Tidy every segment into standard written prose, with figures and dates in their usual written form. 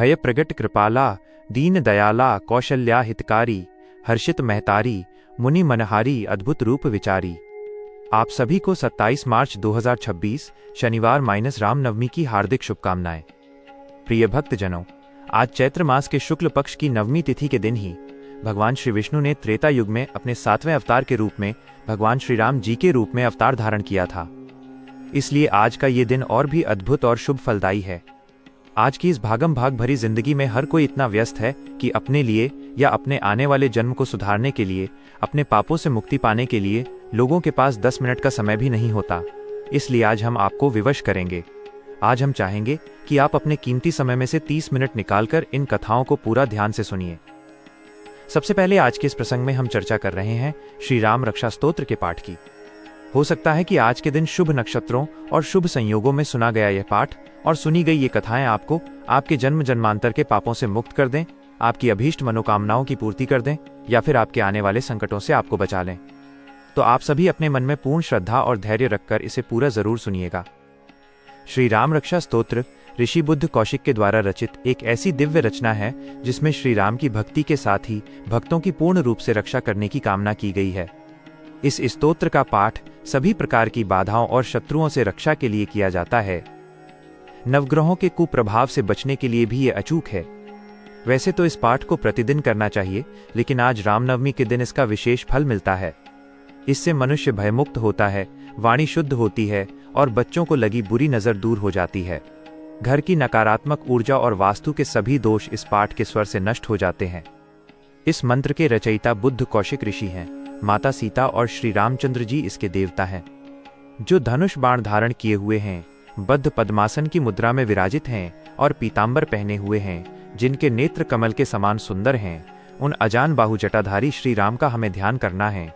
भय प्रगट कृपाला, दीन दयाला, कौशल्या हितकारी, हर्षित महतारी, मुनि मनहारी, अद्भुत रूप विचारी। आप सभी को 27 मार्च 2026 शनिवार रामनवमी की हार्दिक शुभकामनाएं। प्रिय भक्तजनों, आज चैत्र मास के शुक्ल पक्ष की नवमी तिथि के दिन ही भगवान श्री विष्णु ने त्रेता युग में अपने 7वें अवतार के रूप में भगवान श्री राम जी के रूप में अवतार धारण किया था। इसलिए आज का ये दिन और भी अद्भुत और शुभ फलदायी है। आज की इस भागम भाग भरी जिंदगी में हर कोई इतना व्यस्त है कि अपने लिए या अपने आने वाले जन्म को सुधारने के लिए, अपने पापों से मुक्ति पाने के लिए लोगों के पास 10 मिनट का समय भी नहीं होता। इसलिए आज हम आपको विवश करेंगे। आज हम चाहेंगे कि आप अपने कीमती समय में से 30 मिनट निकालकर इन कथाओं को पूरा ध्यान से सुनिए। सबसे पहले आज के इस प्रसंग में हम चर्चा कर रहे हैं श्री राम रक्षा स्तोत्र के पाठ की। हो सकता है कि आज के दिन शुभ नक्षत्रों और शुभ संयोगों में सुना गया यह पाठ और सुनी गई ये कथाएं आपको आपके जन्म जन्मांतर के पापों से मुक्त कर दें, आपकी अभीष्ट मनोकामनाओं की पूर्ति कर दें या फिर आपके आने वाले संकटों से आपको बचा लें। तो आप सभी अपने मन में पूर्ण श्रद्धा और धैर्य रखकर इसे पूरा जरूर सुनिएगा। श्री राम रक्षा स्तोत्र ऋषि बुद्ध कौशिक के द्वारा रचित एक ऐसी दिव्य रचना है जिसमें श्री राम की भक्ति के साथ ही भक्तों की पूर्ण रूप से रक्षा करने की कामना की गई है। इस स्तोत्र का पाठ सभी प्रकार की बाधाओं और शत्रुओं से रक्षा के लिए किया जाता है। नवग्रहों के कुप्रभाव से बचने के लिए भी ये अचूक है। वैसे तो इस पाठ को प्रतिदिन करना चाहिए, लेकिन आज रामनवमी के दिन इसका विशेष फल मिलता है। इससे मनुष्य भयमुक्त होता है, वाणी शुद्ध होती है और बच्चों को लगी बुरी नजर दूर हो जाती है। घर की नकारात्मक ऊर्जा और वास्तु के सभी दोष इस पाठ के स्वर से नष्ट हो जाते हैं। इस मंत्र के रचयिता बुद्ध कौशिक ऋषि हैं। माता सीता और श्री रामचंद्र जी इसके देवता हैं, जो धनुष बाण धारण किए हुए हैं, बद्ध पद्मासन की मुद्रा में विराजित हैं और पीतांबर पहने हुए हैं, जिनके नेत्र कमल के समान सुंदर हैं। उन अजान बाहु जटाधारी श्री राम का हमें ध्यान करना है।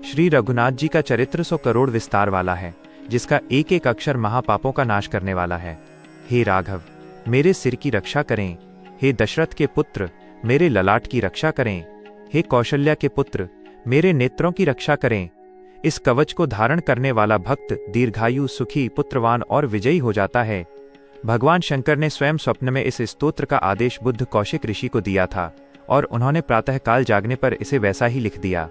श्री रघुनाथ जी का चरित्र 100 करोड़ विस्तार वाला है, जिसका एक एक अक्षर महापापों का नाश करने वाला है। हे राघव, मेरे सिर की रक्षा करें। हे दशरथ के पुत्र, मेरे ललाट की रक्षा करें। हे कौशल्या के पुत्र, मेरे नेत्रों की रक्षा करें। इस कवच को धारण करने वाला भक्त दीर्घायु, सुखी, पुत्रवान और विजयी हो जाता है। भगवान शंकर ने स्वयं स्वप्न में इस स्तोत्र का आदेश बुद्ध कौशिक ऋषि को दिया था और उन्होंने प्रातःकाल जागने पर इसे वैसा ही लिख दिया।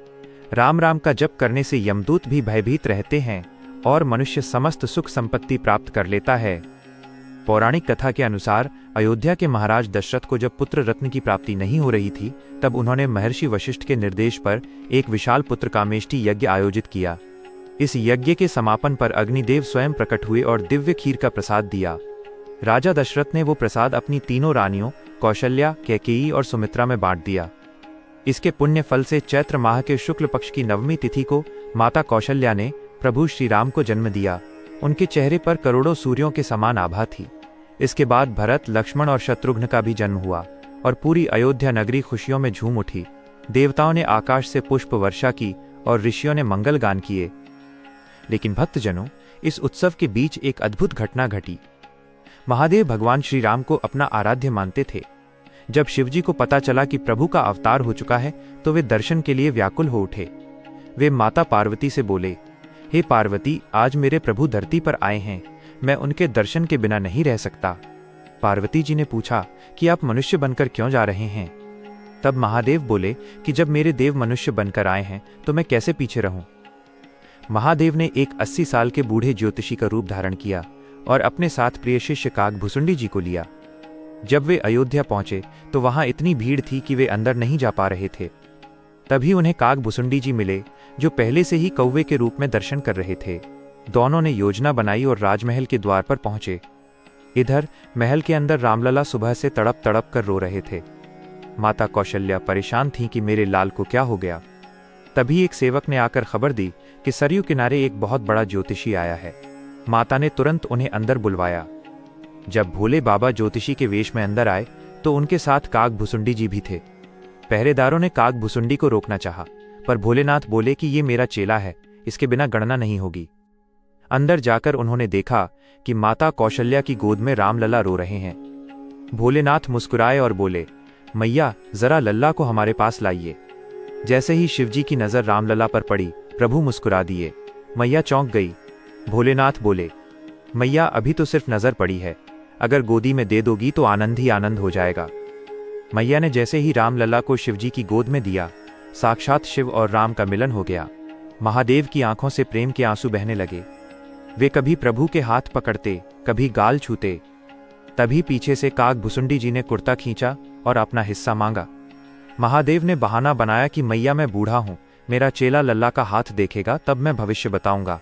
राम राम का जप करने से यमदूत भी भयभीत रहते हैं और मनुष्य समस्त सुख संपत्ति प्राप्त कर लेता है। पौराणिक कथा के अनुसार अयोध्या के महाराज दशरथ को जब पुत्र रत्न की प्राप्ति नहीं हो रही थी, तब उन्होंने महर्षि वशिष्ठ के निर्देश पर एक विशाल पुत्र कामेष्टि यज्ञ आयोजित किया। इस यज्ञ के समापन पर अग्निदेव स्वयं प्रकट हुए और दिव्य खीर का प्रसाद दिया। राजा दशरथ ने वो प्रसाद अपनी तीनों रानियों कौशल्या, कैकेयी और सुमित्रा में बांट दिया। इसके पुण्य फल से चैत्र माह के शुक्ल पक्ष की नवमी तिथि को माता कौशल्या ने प्रभु श्री राम को जन्म दिया। उनके चेहरे पर करोड़ों सूर्यों के समान आभा थी। इसके बाद भरत, लक्ष्मण और शत्रुघ्न का भी जन्म हुआ और पूरी अयोध्या नगरी खुशियों में झूम उठी। देवताओं ने आकाश से पुष्प वर्षा की और ऋषियों ने मंगल गान किए। लेकिन भक्तजनों, इस उत्सव के बीच एक अद्भुत घटना घटी। महादेव भगवान श्री राम को अपना आराध्य मानते थे। जब शिवजी को पता चला कि प्रभु का अवतार हो चुका है, तो वे दर्शन के लिए व्याकुल हो उठे। वे माता पार्वती से बोले, हे पार्वती, आज मेरे प्रभु धरती पर आए हैं, मैं उनके दर्शन के बिना नहीं रह सकता। पार्वती जी ने पूछा कि आप मनुष्य बनकर क्यों जा रहे हैं? तब महादेव बोले कि जब मेरे देव मनुष्य बनकर आए हैं तो मैं कैसे पीछे रहूं। महादेव ने एक 80 साल के बूढ़े ज्योतिषी का रूप धारण किया और अपने साथ प्रिय शिष्य काकभुसुंडी जी को लिया। जब वे अयोध्या पहुंचे तो वहां इतनी भीड़ थी कि वे अंदर नहीं जा पा रहे थे। तभी उन्हें काकभुसुंडी जी मिले, जो पहले से ही कौवे के रूप में दर्शन कर रहे थे। दोनों ने योजना बनाई और राजमहल के द्वार पर पहुंचे। इधर महल के अंदर रामलला सुबह से तड़प तड़प कर रो रहे थे। माता कौशल्या परेशान थीं कि मेरे लाल को क्या हो गया। तभी एक सेवक ने आकर खबर दी कि सरयू किनारे एक बहुत बड़ा ज्योतिषी आया है। माता ने तुरंत उन्हें अंदर बुलवाया। जब भोले बाबा ज्योतिषी के वेश में अंदर आए तो उनके साथ काकभुसुंडी जी भी थे। पहरेदारों ने काकभुसुंडी को रोकना चाहा, पर भोलेनाथ बोले कि ये मेरा चेला है, इसके बिना गणना नहीं होगी। अंदर जाकर उन्होंने देखा कि माता कौशल्या की गोद में रामलला रो रहे हैं। भोलेनाथ मुस्कुराए और बोले, मैया, जरा लल्ला को हमारे पास लाइए। जैसे ही शिवजी की नजर रामलला पर पड़ी, प्रभु मुस्कुरा दिए। मैया चौंक गई। भोलेनाथ बोले, मैया, अभी तो सिर्फ नजर पड़ी है, अगर गोदी में दे दोगी तो आनंद ही आनंद हो जाएगा। मैया ने जैसे ही रामलला को शिवजी की गोद में दिया, साक्षात शिव और राम का मिलन हो गया। महादेव की आंखों से प्रेम के आंसू बहने लगे। वे कभी प्रभु के हाथ पकड़ते, कभी गाल छूते। तभी पीछे से काग भुसुंडी जी ने कुर्ता खींचा और अपना हिस्सा मांगा। महादेव ने बहाना बनाया कि मैया मैं बूढ़ा हूं, मेरा चेला लल्ला का हाथ देखेगा तब मैं भविष्य बताऊंगा।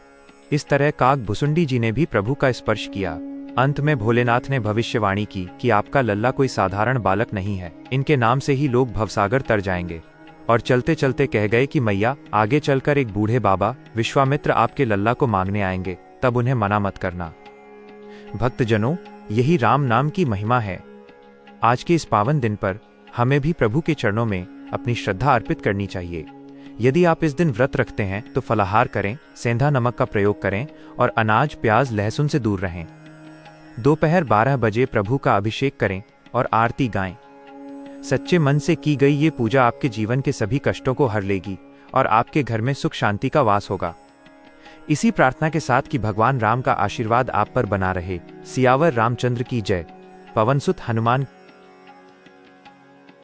इस तरह काग भुसुंडी जी ने भी प्रभु का स्पर्श किया। अंत में भोलेनाथ ने भविष्यवाणी की कि आपका लल्ला कोई साधारण बालक नहीं है, इनके नाम से ही लोग भवसागर तर जाएंगे। और चलते चलते कह गए कि मैया आगे चलकर एक बूढ़े बाबा विश्वामित्र आपके लल्ला को मांगने आएंगे, तब उन्हें मना मत करना। भक्तजनों, यही राम नाम की महिमा है। आज के इस पावन दिन पर हमें भी प्रभु के चरणों में अपनी श्रद्धा अर्पित करनी चाहिए। यदि आप इस दिन व्रत रखते हैं तो फलाहार करें, सेंधा नमक का प्रयोग करें और अनाज, प्याज, लहसुन से दूर रहें। दोपहर 12 बजे प्रभु का अभिषेक करें और आरती गाएं। सच्चे मन से की गई ये पूजा आपके जीवन के सभी कष्टों को हर लेगी और आपके घर में सुख शांति का वास होगा। इसी प्रार्थना के साथ कि भगवान राम का आशीर्वाद आप पर बना रहे। सियावर रामचंद्र की जय। पवन सुत हनुमान।